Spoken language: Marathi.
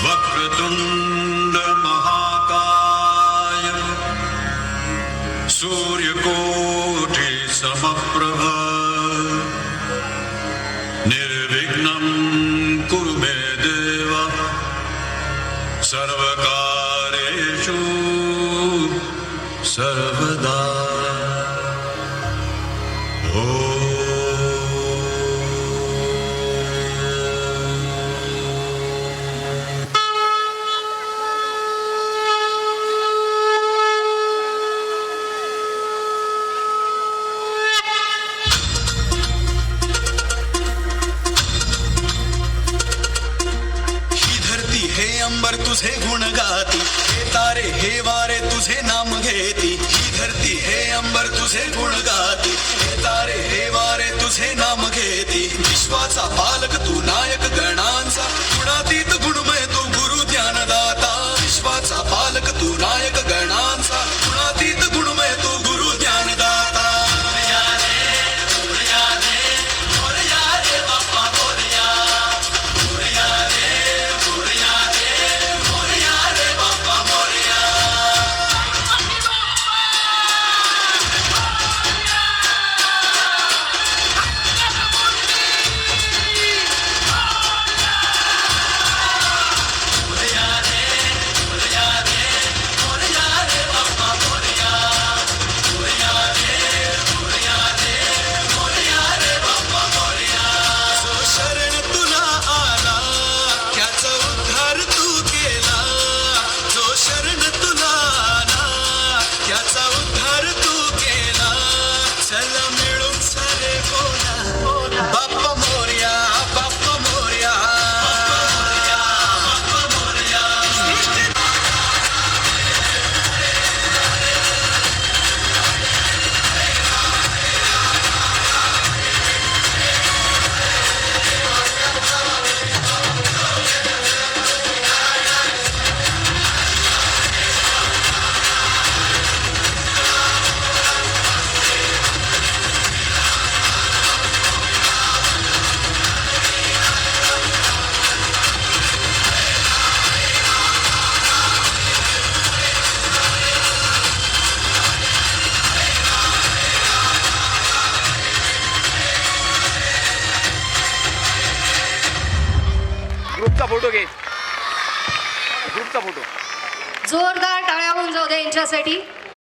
वक्रतुंड महाकाय सूर्यकोटि समप्रभ निर्विघ्नं कुरु मे देव सर्वकार्येषु सर्वदा। अंबर तुझे गुण गाती, हे तारे हे वारे तुझे नाम घेती। ही धरती हे अंबर तुझे गुण गाती, हे तारे हे वारे तुझे नाम घेती। विश्वाचा पालक तू नायक गणांचा, गुणातीत गुणमय तू गुरु ज्ञानदाता। विश्वाचा पालक तू नायक गणांचा, गुणातीत गुणमय तू गुरु ज्ञानदाता। ग्रुपचा फोटो घे, ग्रुपचा फोटो जोरदार टाळ्या होऊन जाऊ दे यांच्यासाठी।